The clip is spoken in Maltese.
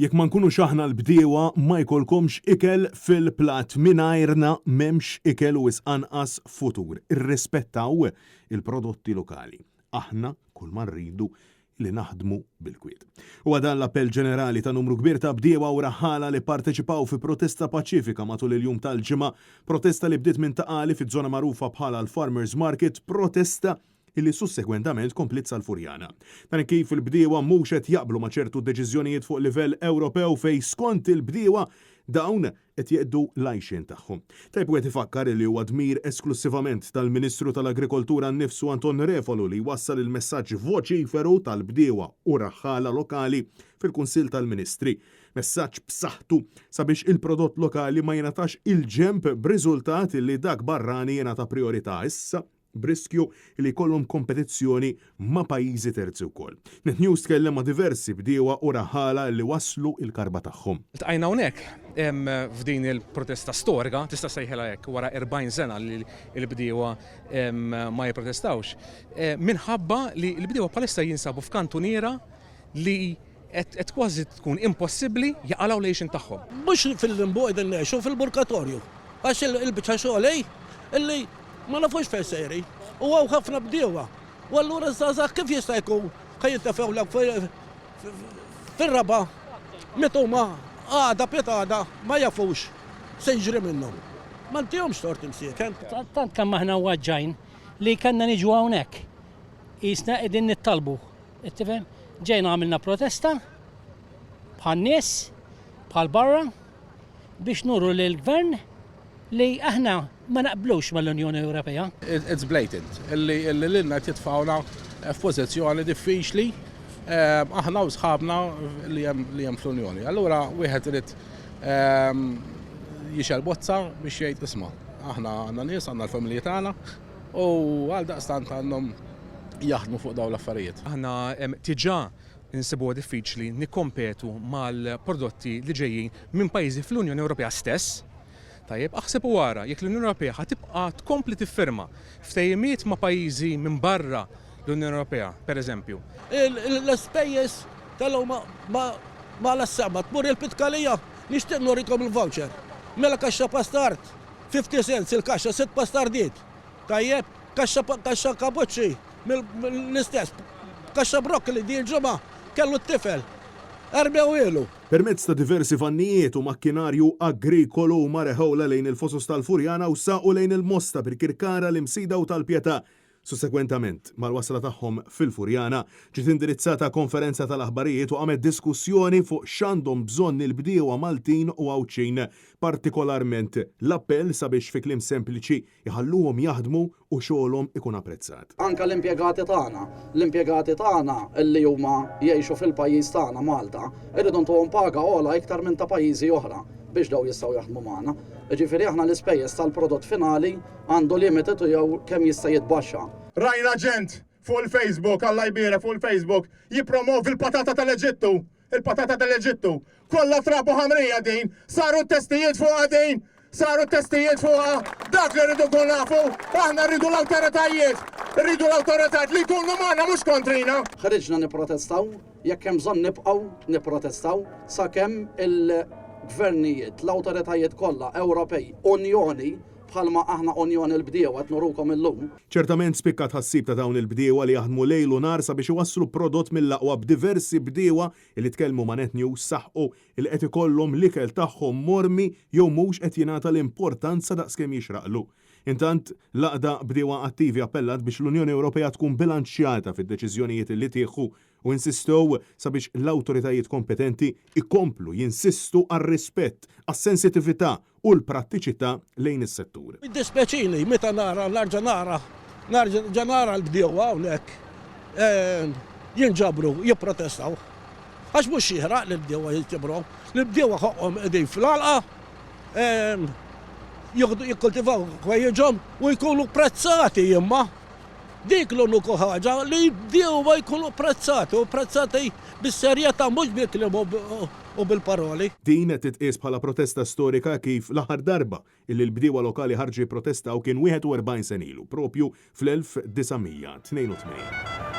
Jekk ma nkunux aħna l-bdiewa ma jkollkomx ikel fil-plat mingħajrna m'hemmx ikel u anqas futur. Irrispettaw il-prodotti lokali. Aħna kull ma rridu li naħdmu bil-kwiet. U dan l-appell ġenerali ta' numru kbir ta' bdiewa u raħala li parteċipaw fi protesta paċifika matul il-jum tal-ġimgħa, protesta li bdiet minn taqali fiż-żona magħrufa bħala l-Farmers Market, protesta illi sussekwentament komplit sal-Furjana. Dan kif il-bdiewa mhux qed jaqblu ma' ċertu deċiżjonijiet fuq livell Ewropew fejn skont il-bdiewa dawn qed jeqdu l-għajxien tagħhom. Tajb wieħed ifakkar li huwa dmir esklusivament tal-Ministru tal-Agrikoltura nnifsu Anton Refolu li wassal il-messaġġ voċiferu tal-bdiewa u raħħala lokali fil-Kunsill tal-Ministri. Messaġġ b'saħħtu sabiex il-prodott lokali ma jingħatax il-ġemp b'riżultat li dak barrani jingħata priorità issa b'riskju li jkollhom kompetizzjoni ma' pajjiżi terzi wkoll. NetNews tkellem ma' diversi bdiewa u raħala li waslu il-karba tagħhom. Iltqajna hawnhekk f'din il-protesta storika, tista' sejħilha hekk wara 40 sena li l-bdiewa ma jipprotestawx. Minħabba li l-bdiewa bħalissa jinsabu f'kantuniera li qed kważi tkun impossibbli jaqalgħu lejxin tagħhom. Mhux fil-limbu qegħdin ngħixu fil-burkatorju. Għax il-biċċa xogħol illi ma nafux fejn sejri. U għaw ħafna bdiewa. U allura żgħażagħ kif jista' jkun ħajjintefgħulek fir-raba meta huma għada pjetada ma jafux se jiġri minnhom. Ma ntihomx tort imsieken. Tant kemm aħna waġġajn li kellna niġu hawnhekk. Qisna qegħdin nittalbu. Tifhem? Ġejna għamilna protesta bħal nies bħal barra biex nuru lill-gvern li aħna ma naqblux mal-Unjoni Ewropea. It's blatant. Illi l-inna titfawna f'pożizzjoni diffiċli aħna u sħabna li hemm fl-Unjoni. Allura wieħed irid jixel bozza biex jgħid isma'. Aħna għandna nies, għandna l-familji tagħna u għal daqstant għandhom jaħdmu fuq dawn l-affarijiet. Aħna tiġà insibuha diffiċli nikkompetu mal-prodotti li ġejjin minn pajjiżi fl-Unjoni Ewropea stess. Tajjeb, aħseb wara jekk l-Unjoni Ewropea ħatibqa' tkompli tiffirma ftehimiet ma' pajjiżi minn barra l-Unjoni Ewropea, pereżempju. L-ispejjeż tal-huma ma l-assama tmur il-pitkalija nixtieq nurikom il-voucher. Mela kaxxa pastart 50 cents il-kaxxa 6 pastardiet. Tajjeb, kaxxa kapuċċi mill-istess. Kaxxa brokkoli din ġimgħa kellu t-tifel. Erbew ilu. Permezz ta' diversi vannijiet u makkinarju agrikolu mareħawla lejn il-fosos tal-Furjana u saqu lejn il-Mosta bil-Kirkara l-Imsida u tal-Pjetà. Sussekwentament, mal-wasla tagħhom fil-Furjana ġiet indirizzata konferenza tal-aħbarijiet u għamet diskussjoni fuq x'għandhom bżonn il-bdiewa Maltin u Għawċin, partikolarment l-appell sabiex fi kliem sempliċi jħalluhom jaħdmu u xogħolhom ikun apprezzat. Anka l-impjegati tagħna li huma jgħixu fil-pajjiż tagħna Malta, irridu ntuhom paga ogħla iktar minn ta' pajjiżi oħra biex daw jistgħu jaħdmu magħna. Ġifieri aħna l-ispejjeż tal-prodott finali għandu limited u jew kemm jista' jitbaxxa. Rajna ġent fuq il-Facebook, Alla jbira fuq il-Facebook, jippromovi il-patata tal-Eġittu. Il-patata tal-Eġittu. Kollha trabu ħamrija din, saru testijiet fuqha din. Saru testijiet fuqha, dak li rridu kun nafu, aħna rridu l-awtoritajiet li jkunu magħna mhux kontrina. Ħriġna nipprotestaw, jekk hemm bżonn nibqgħu nipprotestaw sakemm il-gvernijiet, l-awtoritajiet kollha Ewropej, Unjoni, bħalma aħna Unjoni l-bdiewa qed nurukom illum. Ċertament spikkat ħassib ta' dawn il-bdiewa li jaħdmu lejl u nar sabiex iwasslu prodott mill-aqwa b'diversi bdiewa li tkellmu ma' NetNews saħħu il qed ikollhom l-ikel tagħhom mormi jew mhux qed jingħata l-importanza daqskemm jixraqlu. Intant, l-aqda bdiewa attivi appellat biex l-Unjoni Ewropea tkun bilanċjata fid-deċiżjonijiet li tieħu u insistow sabiex l-awtoritajiet kompetenti ikomplu jinsistu għar-rispett, għas-sensitività u l-prattiċità lejn is-settur. Id-dispeċini meta narġa' nara l-bdiewa hawnhekk jinġabru, jipprotestaw. Għax mhux jieħraq li l-bdiewa jitjibru, l-bdiewa ħoqhom qegħdin fl-għalqa jikkultivaw kwejjeġhom u jkunu prezzati imma. Dik l-uniku ħaġa li bdiewa jkunu prezzati u prezzati bis-serjetà mhux bil-kliem u bil-paroli. Din qed titqies bħala protesta storika kif l-aħħar darba illi l-bdiewa lokali ħarġu jipprotestaw kien 41 sen ilu, propju fl-1982.